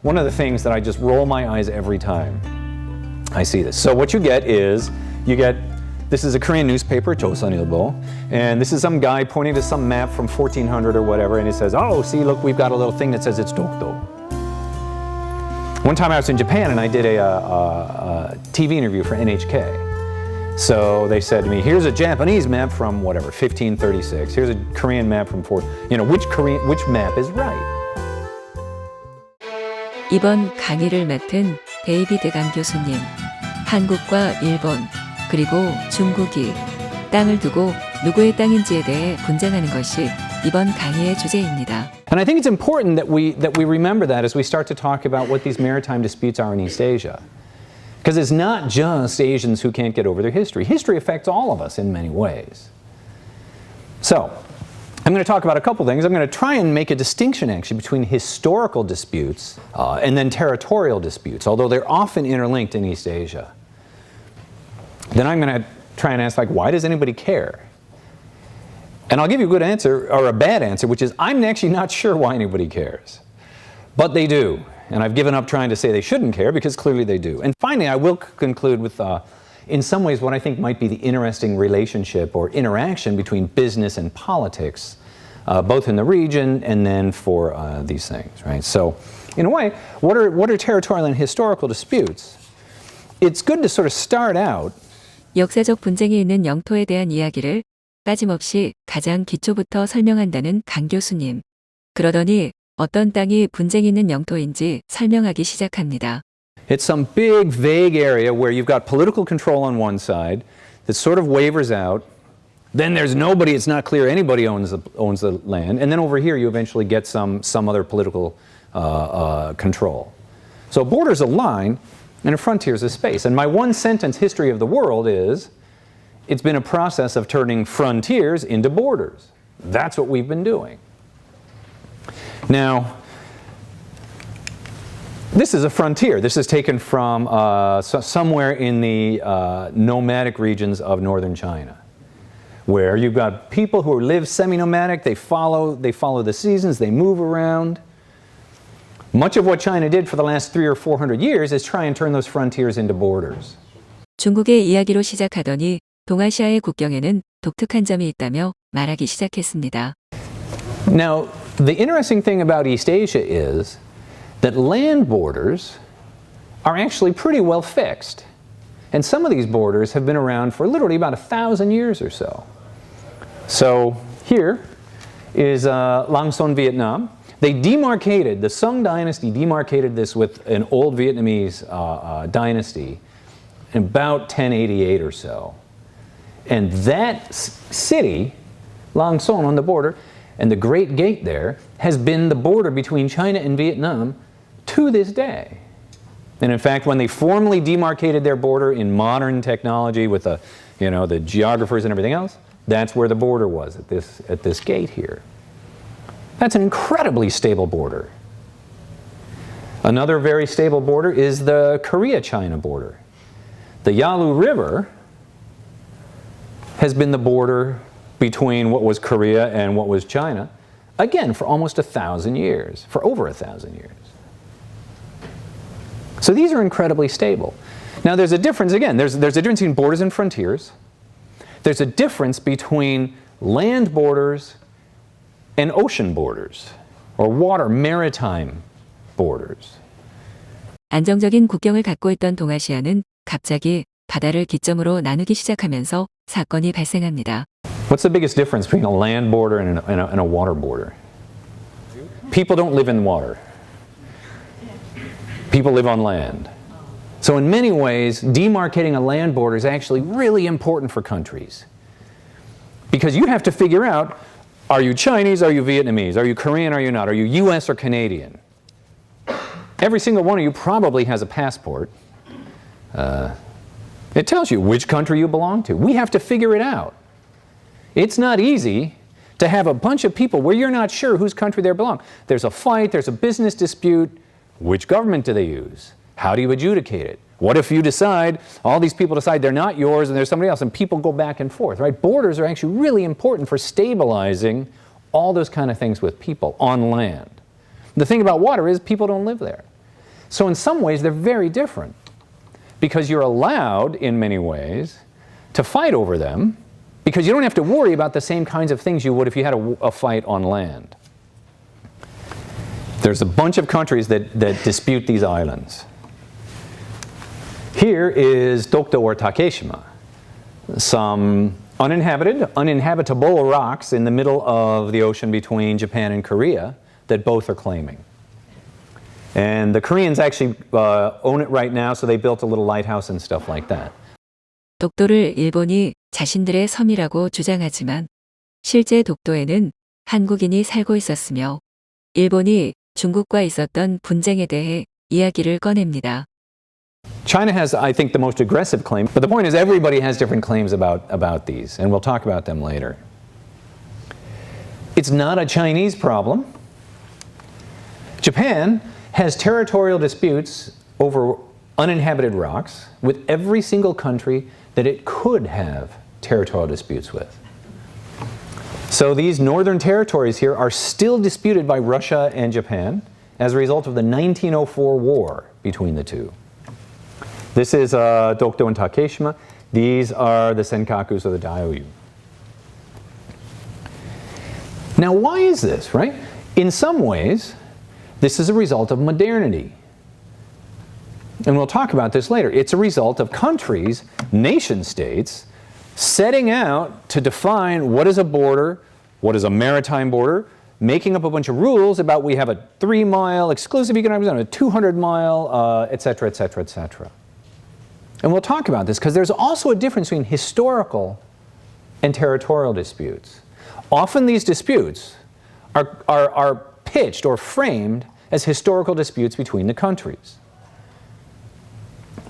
one of the things that I just roll my eyes every time I see this. So what you get is, this is a Korean newspaper, 조선일보, and this is some guy pointing to some map from 1400 or whatever, and he says, oh, see, look, we've got a little thing that says it's Dokdo. One time I was in Japan and I did a TV interview for NHK. So they said to me, here's a Japanese map from whatever, 1536. Here's a Korean map from which map is right? 이번 강의를 맡은 데이비드 강 교수님. 한국과 일본, 그리고 중국이 땅을 두고 누구의 땅인지에 대해 분쟁하는 것이 이번 강의의 주제입니다. And I think it's important that we remember that as we start to talk about what these maritime disputes are in East Asia. Because it's not just Asians who can't get over their history. History affects all of us in many ways. So, I'm going to talk about a couple things. I'm going to try and make a distinction actually between historical disputes and then territorial disputes, although they're often interlinked in East Asia. Then I'm going to try and ask, like, why does anybody care? And I'll give you a good answer, or a bad answer, which is I'm actually not sure why anybody cares. But they do. And I've given up trying to say they shouldn't care, because clearly they do. And finally, I will conclude with, in some ways, what I think might be the interesting relationship or interaction between business and politics, both in the region and then for these things, right? So, in a way, what are territorial and historical disputes? It's good to sort of start out. 역사적 분쟁이 있는 영토에 대한 이야기를 빠짐없이 가장 기초부터 설명한다는 강 교수님. 그러더니 어떤 땅이 분쟁이 있는 영토인지 설명하기 시작합니다. It's some big, vague area where you've got political control on one side that sort of wavers out. Then there's nobody, it's not clear anybody owns the land. And then over here you eventually get some other political control. So borders a line and a frontier is a space. And my one sentence history of the world is, it's been a process of turning frontiers into borders. That's what we've been doing. Now, this is a frontier. This is taken from somewhere in the nomadic regions of northern China, where you've got people who live semi-nomadic. They follow the seasons. They move around. Much of what China did for the last 300 or 400 years is try and turn those frontiers into borders. 중국의 이야기로 시작하더니 동아시아의 국경에는 독특한 점이 있다며 말하기 시작했습니다. Now, the interesting thing about East Asia is that land borders are actually pretty well fixed. And some of these borders have been around for literally about 1,000 years or so. So here is Lang Son, Vietnam. They demarcated, the Sung dynasty demarcated this with an old Vietnamese dynasty in about 1088 or so. And that city, Lang Son on the border, and the Great Gate there, has been the border between China and Vietnam to this day. And in fact, when they formally demarcated their border in modern technology with the, the geographers and everything else, that's where the border was, at this gate here. That's an incredibly stable border. Another very stable border is the Korea-China border. The Yalu River has been the border between what was Korea and what was China, again, for almost 1,000 years, for over 1,000 years. So these are incredibly stable. Now there's a difference, again, there's a difference between borders and frontiers. There's a difference between land borders and ocean borders, or water, maritime borders. 안정적인 국경을 갖고 있던 동아시아는 갑자기 바다를 기점으로 나누기 시작하면서 사건이 발생합니다. What's the biggest difference between a land border and a water border? People don't live in water. People live on land. So in many ways, demarcating a land border is actually really important for countries. Because you have to figure out, are you Chinese, are you Vietnamese, are you Korean, are you not, are you US or Canadian? Every single one of you probably has a passport. It tells you which country you belong to. We have to figure it out. It's not easy to have a bunch of people where you're not sure whose country they belong. There's a fight, there's a business dispute. Which government do they use? How do you adjudicate it? What if you decide, all these people decide they're not yours and there's somebody else, and people go back and forth, right? Borders are actually really important for stabilizing all those kind of things with people on land. The thing about water is people don't live there. So in some ways, they're very different because you're allowed, in many ways, to fight over them because you don't have to worry about the same kinds of things you would if you had a fight on land. There's a bunch of countries that dispute these islands. Here is Dokdo or Takeshima, some uninhabitable rocks in the middle of the ocean between Japan and Korea that both are claiming. And the Koreans actually own it right now, so they built a little lighthouse and stuff like that. 독도를 일본이 자신들의 섬이라고 주장하지만 실제 독도에는 한국인이 살고 있었으며 일본이 중국과 있었던 분쟁에 대해 이야기를 꺼냅니다. China has, I think, the most aggressive claim, but the point is everybody has different claims about these, and we'll talk about them later. It's not a Chinese problem. Japan has territorial disputes over uninhabited rocks with every single country that it could have territorial disputes with. So these northern territories here are still disputed by Russia and Japan as a result of the 1904 war between the two. This is Dokdo and Takeshima. These are the Senkakus or the Diaoyu. Now why is this, right? In some ways, this is a result of modernity. And we'll talk about this later. It's a result of countries, nation states, setting out to define what is a border, what is a maritime border, making up a bunch of rules about we have a 3-mile exclusive economic zone, a 200-mile, et cetera, et cetera, et cetera. And we'll talk about this because there's also a difference between historical and territorial disputes. Often these disputes are pitched or framed as historical disputes between the countries.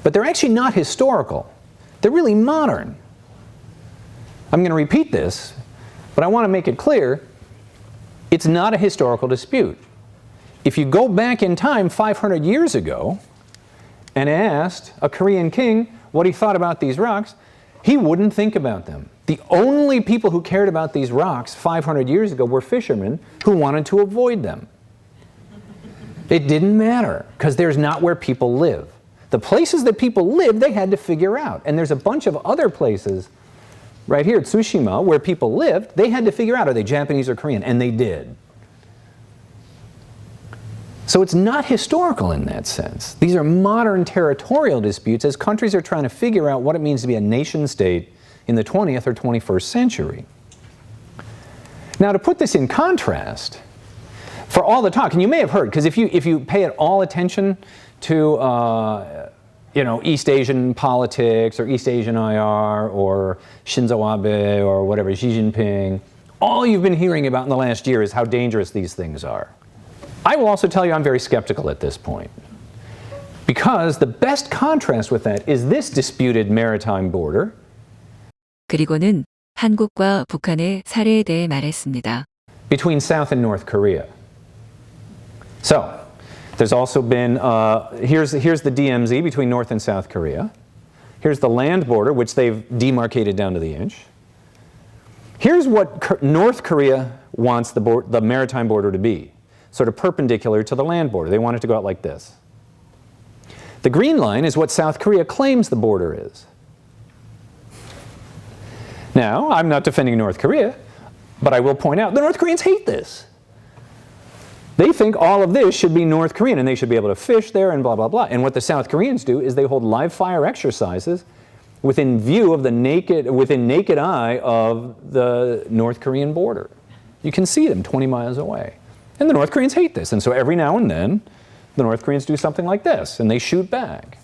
But they're actually not historical. They're really modern. I'm going to repeat this, but I want to make it clear, it's not a historical dispute. If you go back in time 500 years ago and asked a Korean king what he thought about these rocks, he wouldn't think about them. The only people who cared about these rocks 500 years ago were fishermen who wanted to avoid them. It didn't matter because there's not where people live. The places that people live, they had to figure out. And there's a bunch of other places right here at Tsushima where people lived, they had to figure out, are they Japanese or Korean? And they did. So it's not historical in that sense. These are modern territorial disputes as countries are trying to figure out what it means to be a nation state in the 20th or 21st century. Now to put this in contrast, for all the talk, and you may have heard, because if you pay at all attention to East Asian politics or East Asian IR or Shinzo Abe or whatever, Xi Jinping, all you've been hearing about in the last year is how dangerous these things are. I will also tell you I'm very skeptical at this point because the best contrast with that is this disputed maritime border. 그리고는 한국과 북한의 사례에 대해 말했습니다. Between South and North Korea. So, there's also been, here's the DMZ between North and South Korea. Here's the land border, which they've demarcated down to the inch. Here's what North Korea wants the maritime border to be, sort of perpendicular to the land border. They want it to go out like this. The green line is what South Korea claims the border is. Now, I'm not defending North Korea, but I will point out the North Koreans hate this. They think all of this should be North Korean and they should be able to fish there and blah, blah, blah. And what the South Koreans do is they hold live fire exercises within view of within naked eye of the North Korean border. You can see them 20 miles away. And the North Koreans hate this. And so every now and then, the North Koreans do something like this and they shoot back.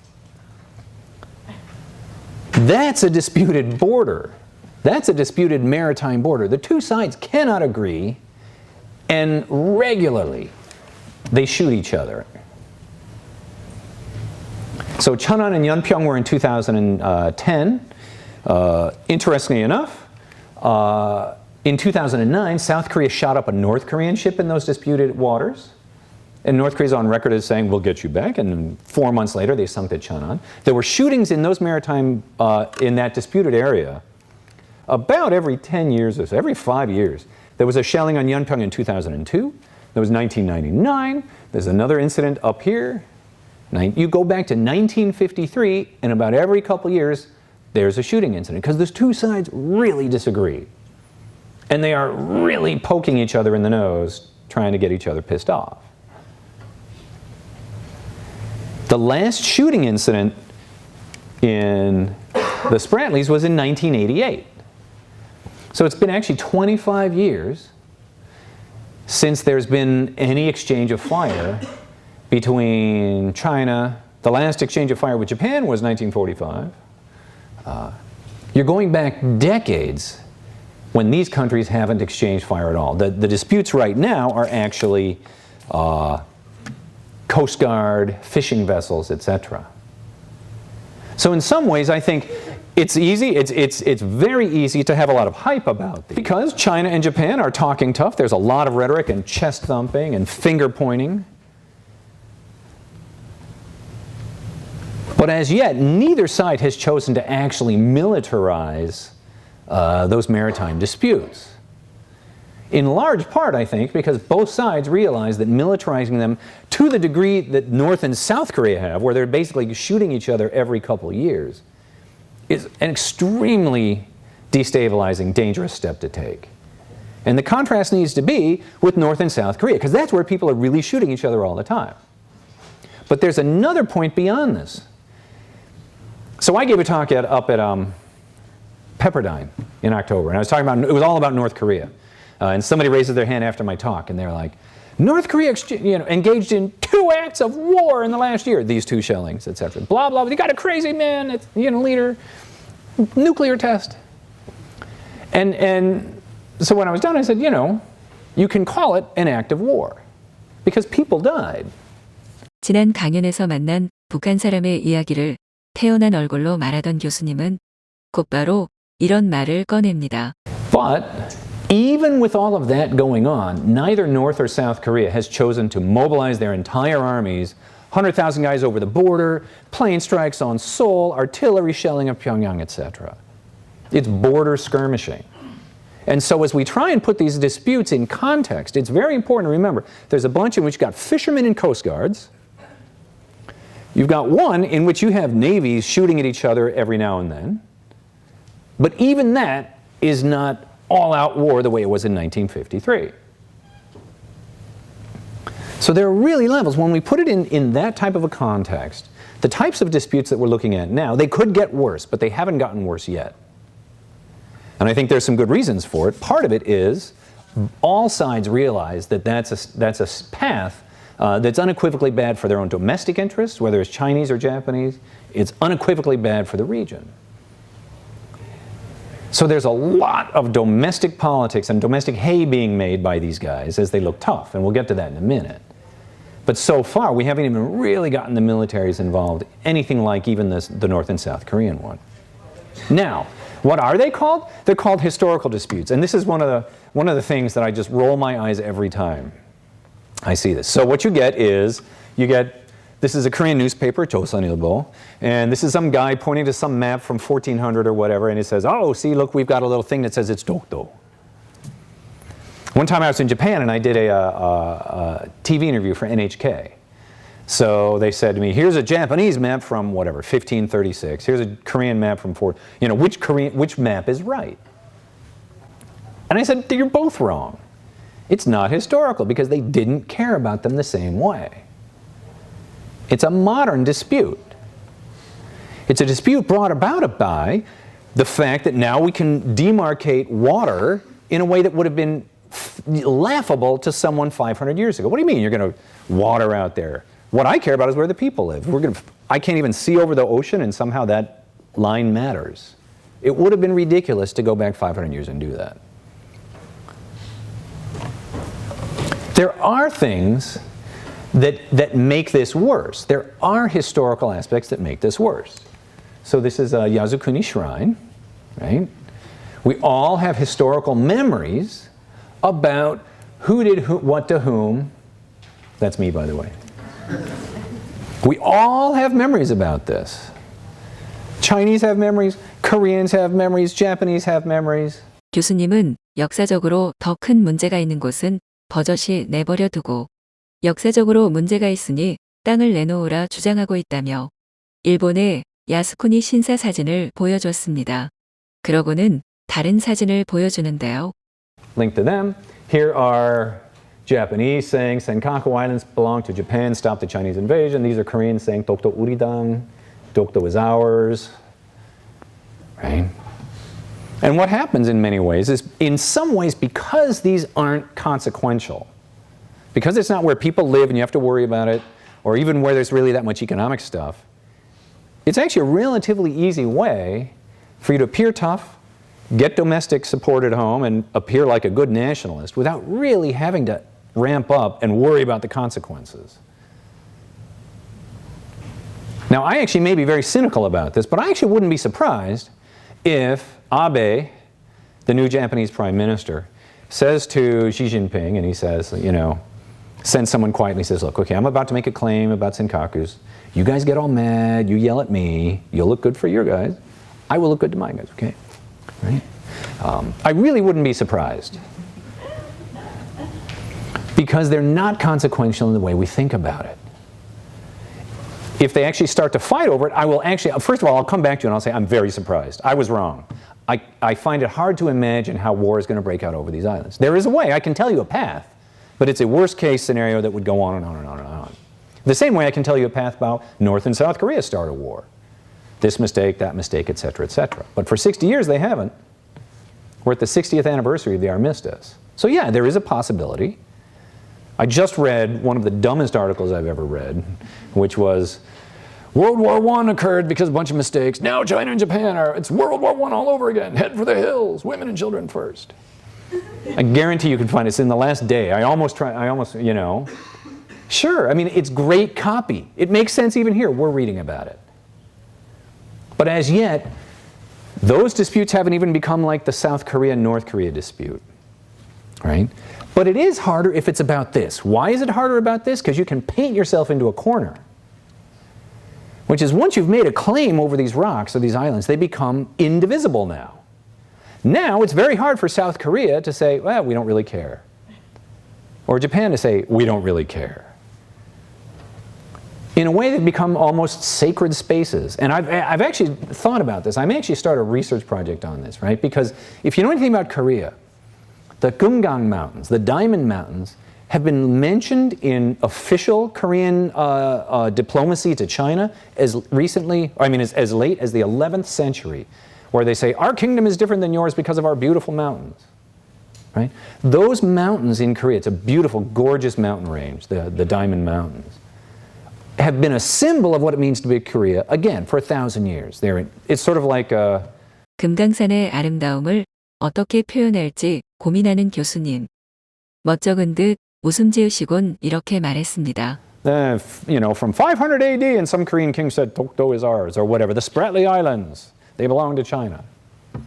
That's a disputed border. That's a disputed maritime border. The two sides cannot agree, and regularly they shoot each other. So Cheonan and Yeonpyeong were in 2010. Interestingly enough, in 2009, South Korea shot up a North Korean ship in those disputed waters. And North Korea's on record as saying, we'll get you back. And 4 months later, they sunk the Cheonan. There were shootings in those maritime, in that disputed area about every 10 years or so, every 5 years. There was a shelling on Yeonpyeong in 2002. There was 1999. There's another incident up here You go back to 1953, and about every couple years, there's a shooting incident, because those two sides really disagree. And they are really poking each other in the nose, trying to get each other pissed off. The last shooting incident in the Spratlys was in 1988. So it's been actually 25 years since there's been any exchange of fire between China. The last exchange of fire with Japan was 1945. You're going back decades when these countries haven't exchanged fire at all. The disputes right now are actually Coast Guard, fishing vessels, etc. So in some ways, I think it's easy, it's very easy to have a lot of hype about these. Because China and Japan are talking tough, there's a lot of rhetoric and chest thumping and finger pointing. But as yet, neither side has chosen to actually militarize those maritime disputes. In large part, I think, because both sides realize that militarizing them to the degree that North and South Korea have, where they're basically shooting each other every couple of years, is an extremely destabilizing, dangerous step to take. And the contrast needs to be with North and South Korea, because that's where people are really shooting each other all the time. But there's another point beyond this. So I gave a talk up at Pepperdine in October, and I was talking about, it was all about North Korea. And somebody raises their hand after my talk, and they're like, North Korea engaged in 2 acts of war in the last year. These 2 shellings, etc. Blah, blah, blah. You got a crazy man, leader, nuclear test. And so when I was done, I said, you can call it an act of war, because people died. 지난 강연에서 만난 북한 사람의 이야기를 태어난 얼굴로 말하던 교수님은 곧바로 이런 말을 꺼냅니다. But even with all of that going on, neither North or South Korea has chosen to mobilize their entire armies, 100,000 guys over the border, plane strikes on Seoul, artillery shelling of Pyongyang, etc. It's border skirmishing. And so as we try and put these disputes in context, it's very important to remember there's a bunch in which you've got fishermen and coast guards. You've got one in which you have navies shooting at each other every now and then. But even that is not all-out war the way it was in 1953. So there are really levels. When we put it in that type of a context, the types of disputes that we're looking at now, they could get worse, but they haven't gotten worse yet. And I think there's some good reasons for it. Part of it is all sides realize that that's a path that's unequivocally bad for their own domestic interests, whether it's Chinese or Japanese. It's unequivocally bad for the region. So there's a lot of domestic politics and domestic hay being made by these guys as they look tough, and we'll get to that in a minute. But so far, we haven't even really gotten the militaries involved, anything like even the North and South Korean one. Now, what are they called? They're called historical disputes, and this is one of the things that I just roll my eyes every time I see this. So what you get is, this is a Korean newspaper, Joseonilbo, and this is some guy pointing to some map from 1400 or whatever, and he says, oh, see, look, we've got a little thing that says it's Dokdo. One time I was in Japan and I did a TV interview for NHK. So they said to me, here's a Japanese map from whatever, 1536. Here's a Korean map from which map is right? And I said, you're both wrong. It's not historical because they didn't care about them the same way. It's a modern dispute. It's a dispute brought about by the fact that now we can demarcate water in a way that would have been laughable to someone 500 years ago. What do you mean you're going to water out there? What I care about is where the people live. I can't even see over the ocean, and somehow that line matters. It would have been ridiculous to go back 500 years and do that. There are things that make this worse. There are historical aspects that make this worse. So this is a Yasukuni shrine, right? We all have historical memories about who did what to whom. That's me, by the way. We all have memories about this. Chinese have memories, Koreans have memories, Japanese have memories. 교수님은 역사적으로 더 큰 문제가 있는 곳은 버젓이 내버려 두고 역사적으로 문제가 있으니 땅을 내놓으라 주장하고 있다며 일본의 야스쿠니 신사 사진을 보여줬습니다. 그러고는 다른 사진을 보여주는데요. Link to them. Here are Japanese saying Senkaku Islands belong to Japan, stop the Chinese invasion. These are Koreans saying Dokdo Uridang, Dokdo is ours. Right? And what happens in many ways is, in some ways, because these aren't consequential, because it's not where people live and you have to worry about it, or even where there's really that much economic stuff, it's actually a relatively easy way for you to appear tough, get domestic support at home, and appear like a good nationalist without really having to ramp up and worry about the consequences. Now, I actually may be very cynical about this, but I actually wouldn't be surprised if Abe, the new Japanese prime minister, says to Xi Jinping, and he says, you know, sends someone quietly, says, look, okay, I'm about to make a claim about Senkakus. You guys get all mad, you yell at me, you'll look good for your guys, I will look good to my guys, okay? Right? I really wouldn't be surprised, because they're not consequential in the way we think about it. If they actually start to fight over it, I will actually, first of all, I'll come back to you and I'll say I'm very surprised. I was wrong. I find it hard to imagine how war is going to break out over these islands. There is a way, I can tell you a path, but it's a worst case scenario that would go on and on and on and on. The same way I can tell you a path about North and South Korea start a war. This mistake, that mistake, etc., etc. But for 60 years they haven't. We're at the 60th anniversary of the armistice. So yeah, there is a possibility. I just read one of the dumbest articles I've ever read, which was, World War I occurred because of a bunch of mistakes. Now China and Japan it's World War I all over again. Head for the hills, women and children first. I guarantee you can find it. It's in the last day. I almost, you know. Sure, I mean, it's great copy. It makes sense even here. We're reading about it. But as yet, those disputes haven't even become like the South Korea-North Korea dispute, right? But it is harder if it's about this. Why is it harder about this? Because you can paint yourself into a corner. Which is, once you've made a claim over these rocks or these islands, they become indivisible now. Now it's very hard for South Korea to say, well, we don't really care. Or Japan to say, we don't really care. In a way, they've become almost sacred spaces. And I've actually thought about this. I may actually start a research project on this, right? Because if you know anything about Korea, the Kumgang Mountains, the Diamond Mountains, have been mentioned in official Korean diplomacy to China as recently, I mean, as late as the 11th century, where they say, our kingdom is different than yours because of our beautiful mountains. Right? Those mountains in Korea, it's a beautiful, gorgeous mountain range, the Diamond Mountains, have been a symbol of what it means to be Korea, again, for 1,000 years. It's sort of like a... 금강산의 아름다움을 어떻게 표현할지 고민하는 교수님. 멋쩍은 듯 웃음 지으시곤 이렇게 말했습니다. You know, from 500 AD, and some Korean king said, Dokdo is ours, or whatever. The Spratly Islands, they belong to China.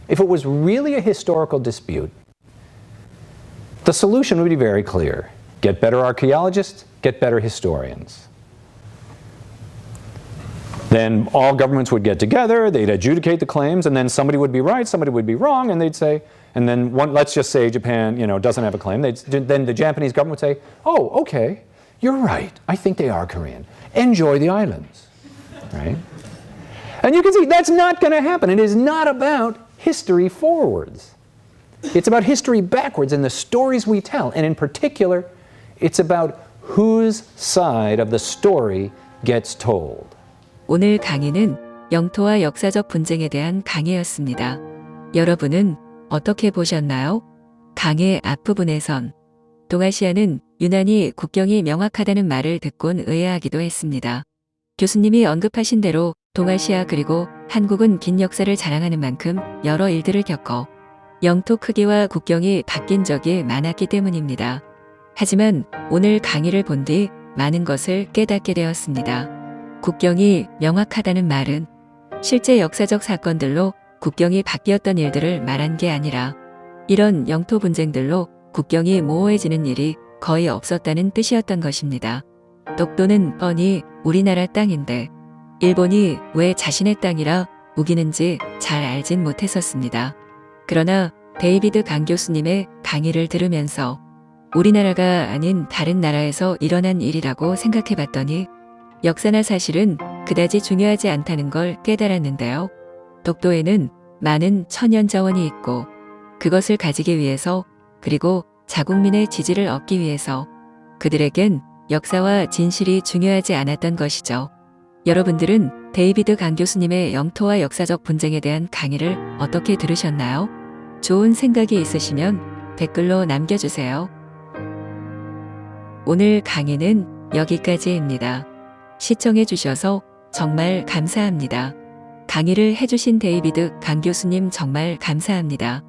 If it was really a historical dispute, the solution would be very clear. Get better archaeologists, get better historians. Then all governments would get together, they'd adjudicate the claims, and then somebody would be right, somebody would be wrong, and they'd say, and then let's just say Japan, you know, doesn't have a claim. Then the Japanese government would say, oh, okay, you're right. I think they are Korean. Enjoy the islands, right? And you can see that's not going to happen. It is not about history forwards. It's about history backwards and the stories we tell. And in particular, it's about whose side of the story gets told. 오늘 강의는 영토와 역사적 분쟁에 대한 강의였습니다. 여러분은 어떻게 보셨나요? 강의 앞부분에선 동아시아는 유난히 국경이 명확하다는 말을 듣곤 의아하기도 했습니다. 교수님이 언급하신 대로 동아시아 그리고 한국은 긴 역사를 자랑하는 만큼 여러 일들을 겪어 영토 크기와 국경이 바뀐 적이 많았기 때문입니다. 하지만 오늘 강의를 본 뒤 많은 것을 깨닫게 되었습니다. 국경이 명확하다는 말은 실제 역사적 사건들로 국경이 바뀌었던 일들을 말한 게 아니라 이런 영토 분쟁들로 국경이 모호해지는 일이 거의 없었다는 뜻이었던 것입니다. 독도는 뻔히 우리나라 땅인데 일본이 왜 자신의 땅이라 우기는지 잘 알진 못했었습니다. 그러나 데이비드 강 교수님의 강의를 들으면서 우리나라가 아닌 다른 나라에서 일어난 일이라고 생각해봤더니 역사나 사실은 그다지 중요하지 않다는 걸 깨달았는데요. 독도에는 많은 천연 자원이 있고 그것을 가지기 위해서 그리고 자국민의 지지를 얻기 위해서 그들에겐 역사와 진실이 중요하지 않았던 것이죠. 여러분들은 데이비드 강 교수님의 영토와 역사적 분쟁에 대한 강의를 어떻게 들으셨나요? 좋은 생각이 있으시면 댓글로 남겨주세요. 오늘 강의는 여기까지입니다. 시청해 주셔서 정말 감사합니다. 강의를 해주신 데이비드 강 교수님 정말 감사합니다.